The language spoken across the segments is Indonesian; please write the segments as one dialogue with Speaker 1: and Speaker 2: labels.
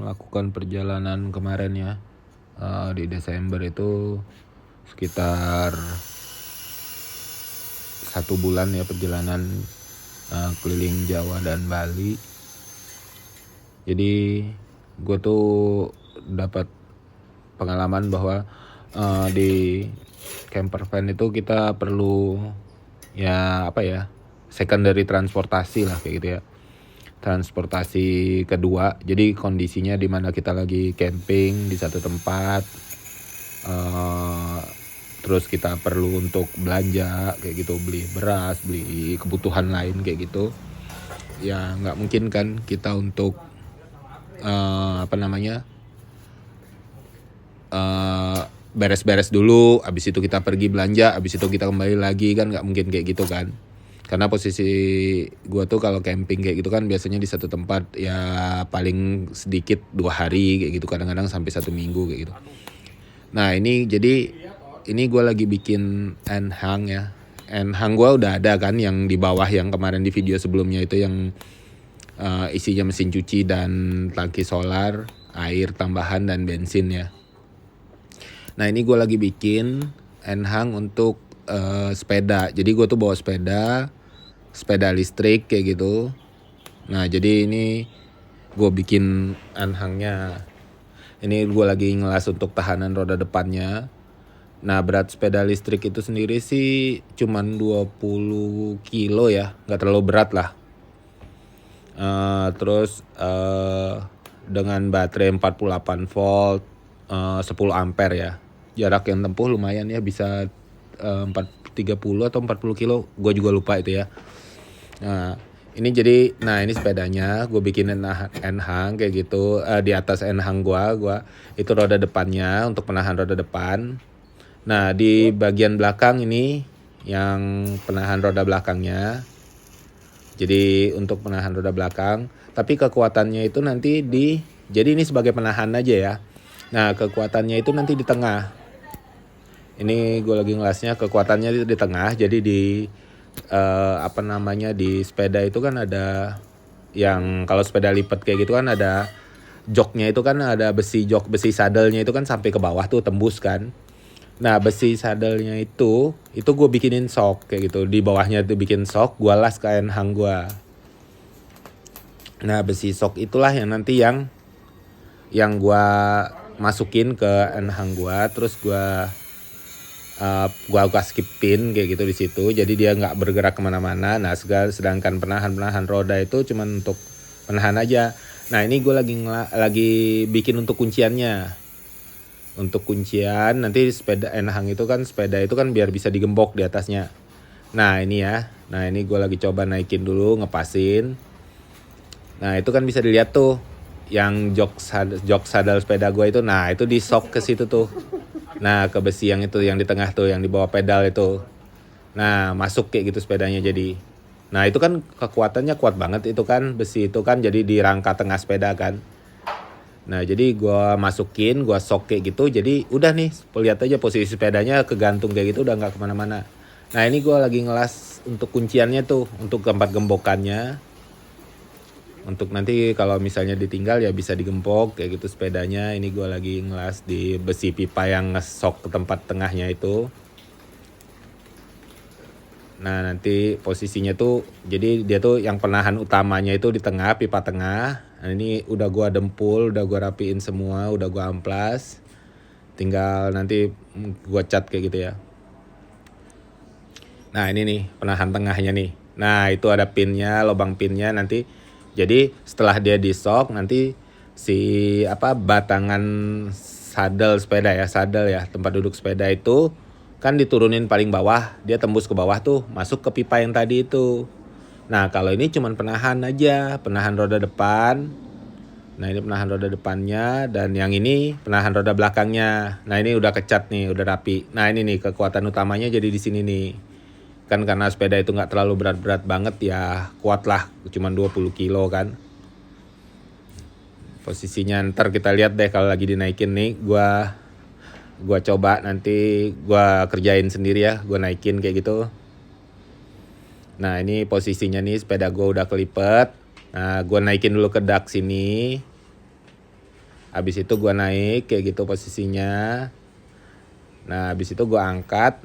Speaker 1: melakukan perjalanan kemarin ya, di Desember itu sekitar 1 bulan ya perjalanan keliling Jawa dan Bali. Jadi gue tuh dapat pengalaman bahwa di camper van itu kita perlu secondary transportasi lah kayak gitu ya, transportasi kedua. Jadi kondisinya di mana kita lagi camping di satu tempat, terus kita perlu untuk belanja kayak gitu, beli beras, beli kebutuhan lain kayak gitu. Ya nggak mungkin kan kita untuk beres-beres dulu, abis itu kita pergi belanja, abis itu kita kembali lagi, kan nggak mungkin kayak gitu kan. Karena posisi gue tuh kalau camping kayak gitu kan biasanya di satu tempat ya paling sedikit 2 hari kayak gitu, kadang-kadang sampai 1 minggu kayak gitu. Nah ini gue lagi bikin enhang ya. Enhang gue udah ada kan yang di bawah, yang kemarin di video sebelumnya itu yang isinya mesin cuci dan tangki solar, air tambahan dan bensin ya. Nah ini gue lagi bikin enhang untuk sepeda. Jadi gue tuh bawa sepeda listrik kayak gitu. Nah jadi ini gue bikin enhangnya. Ini gue lagi ngelas untuk tahanan roda depannya. Nah berat sepeda listrik itu sendiri sih cuman 20 kilo ya, gak terlalu berat lah. Terus dengan baterai 48 volt, 10 ampere ya. Jarak yang tempuh lumayan ya, bisa 30 atau 40 kilo, gue juga lupa itu ya. Nah ini ini sepedanya gue bikin enhang kayak gitu. Di atas enhang gue itu roda depannya untuk penahan roda depan. Nah di bagian belakang ini yang penahan roda belakangnya. Jadi untuk penahan roda belakang, tapi kekuatannya itu nanti jadi ini sebagai penahan aja ya. Nah kekuatannya itu nanti di tengah. Ini gue lagi ngelasnya, kekuatannya itu di tengah. Jadi di sepeda itu kan ada yang, kalau sepeda lipat kayak gitu kan ada joknya, itu kan ada besi sadelnya itu kan sampai ke bawah tuh, tembus kan. Nah besi sadelnya itu gue bikinin sok kayak gitu, di bawahnya tuh bikin sok, gue las ke enhang gue. Nah besi sok itulah yang nanti yang gue masukin ke enhang gue, terus gue skip pin kayak gitu di situ, jadi dia nggak bergerak kemana-mana. Nah sedangkan penahan roda itu cuman untuk penahan aja. Nah ini gue lagi bikin untuk kunciannya. Untuk kuncian nanti sepeda enhang itu kan, sepeda itu kan biar bisa digembok di atasnya. Nah ini ya, nah ini gue lagi coba naikin dulu, ngepasin. Nah itu kan bisa dilihat tuh yang jok sadel sepeda gue itu, nah itu di sok ke situ tuh. Nah ke besi yang itu, yang di tengah tuh, yang di bawah pedal itu. Nah masuk kayak gitu sepedanya jadi. Nah itu kan kekuatannya kuat banget itu kan, besi itu kan, jadi di rangka tengah sepeda kan. Nah jadi gue masukin, gue sok kayak gitu, jadi udah nih, lihat aja posisi sepedanya kegantung kayak gitu, udah nggak kemana-mana. Nah ini gue lagi ngelas untuk kunciannya tuh, untuk tempat gembokannya, untuk nanti kalau misalnya ditinggal ya bisa digembok kayak gitu sepedanya. Ini gue lagi ngelas di besi pipa yang ngesok ke tempat tengahnya itu. Nah nanti posisinya tuh, jadi dia tuh yang penahan utamanya itu di tengah, pipa tengah. Nah ini udah gua dempul, udah gua rapiin semua, udah gua amplas. Tinggal nanti gua cat kayak gitu ya. Nah ini nih penahan tengahnya nih. Nah itu ada pinnya, lubang pinnya nanti. Jadi setelah dia disok nanti batangan sadel ya, tempat duduk sepeda itu kan diturunin paling bawah, dia tembus ke bawah tuh, masuk ke pipa yang tadi itu. Nah kalau ini cuman penahan aja, penahan roda depan. Nah ini penahan roda depannya, dan yang ini penahan roda belakangnya. Nah ini udah kecat nih, udah rapi. Nah ini nih kekuatan utamanya jadi di sini nih. Kan karena sepeda itu nggak terlalu berat-berat banget ya, kuat lah, cuman 20 kilo kan. Posisinya ntar kita lihat deh kalau lagi dinaikin nih, gua coba nanti gua kerjain sendiri ya, gua naikin kayak gitu. Nah ini posisinya nih, sepeda gue udah kelipet. Nah gue naikin dulu ke dak sini. Habis itu gue naik kayak gitu posisinya. Nah habis itu gue angkat,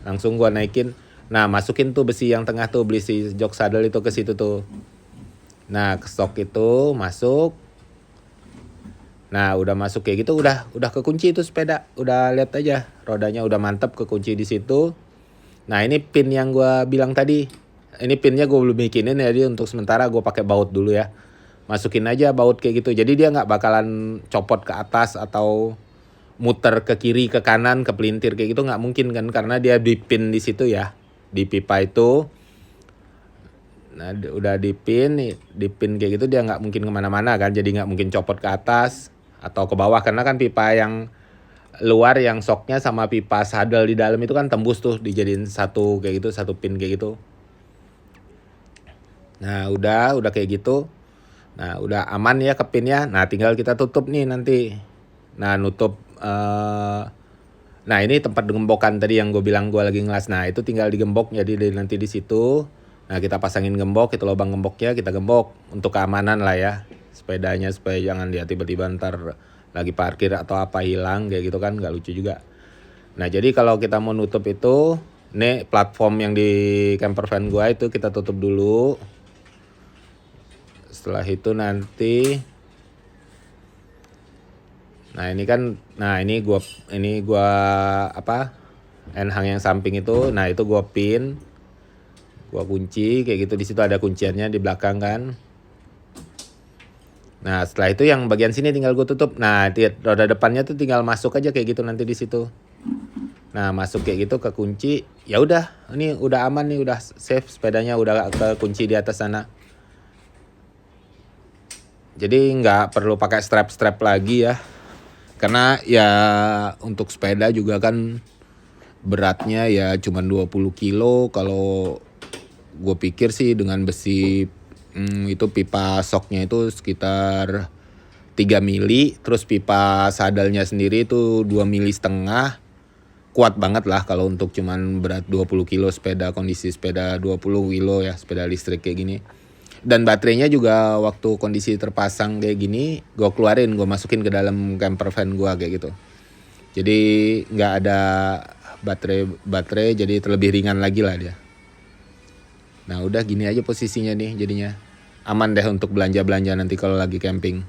Speaker 1: langsung gue naikin. Nah masukin tuh besi yang tengah tuh, besi jok saddle itu ke situ tuh. Nah ke stok itu masuk. Nah udah masuk kayak gitu, udah kekunci itu sepeda. Udah lihat aja rodanya udah mantep kekunci di situ. Nah ini pin yang gue bilang tadi. Ini pinnya gue belum bikinin, jadi untuk sementara gue pakai baut dulu ya. Masukin aja baut kayak gitu. Jadi dia nggak bakalan copot ke atas atau muter ke kiri, ke kanan, ke pelintir kayak gitu nggak mungkin kan, karena dia dipin di situ ya, di pipa itu. Nah udah dipin kayak gitu dia nggak mungkin kemana-mana kan, jadi nggak mungkin copot ke atas atau ke bawah, karena kan pipa yang luar yang shocknya sama pipa saddle di dalam itu kan tembus tuh, dijadiin satu kayak gitu, satu pin kayak gitu. Nah udah kayak gitu. Nah udah aman ya ke pinnya. Nah tinggal kita tutup nih nanti. Nah nutup nah ini tempat gembokan tadi yang gue bilang gue lagi ngelas. Nah itu tinggal digembok, jadi nanti di situ. Nah kita pasangin gembok, itu lubang gemboknya kita gembok untuk keamanan lah ya sepedanya, supaya jangan dia tiba-tiba ntar lagi parkir atau apa hilang kayak gitu kan, nggak lucu juga. Nah jadi kalau kita mau nutup itu, nih platform yang di camper van gue itu kita tutup dulu. Setelah itu nanti, nah ini kan, nah ini gua apa, enhang yang samping itu, nah itu gua pin, gua kunci kayak gitu. Di situ ada kunciannya di belakang kan. Nah setelah itu yang bagian sini tinggal gua tutup. Nah roda depannya tuh tinggal masuk aja kayak gitu nanti di situ. Nah masuk kayak gitu ke kunci, ya udah, ini udah aman nih, udah safe sepedanya, udah ke kunci di atas sana. Jadi nggak perlu pakai strap lagi ya, karena ya untuk sepeda juga kan beratnya ya cuma 20 kilo. Kalau gue pikir sih dengan besi itu pipa shocknya itu sekitar 3 mili, terus pipa saddle-nya sendiri itu 2 mili setengah. Kuat banget lah kalau untuk cuman berat 20 kilo sepeda, kondisi sepeda 20 kilo ya, sepeda listrik kayak gini. Dan baterainya juga waktu kondisi terpasang kayak gini, gue keluarin, gue masukin ke dalam camper van gue kayak gitu. Jadi nggak ada baterai, jadi terlebih ringan lagi lah dia. Nah udah gini aja posisinya nih, jadinya aman deh untuk belanja nanti kalau lagi camping.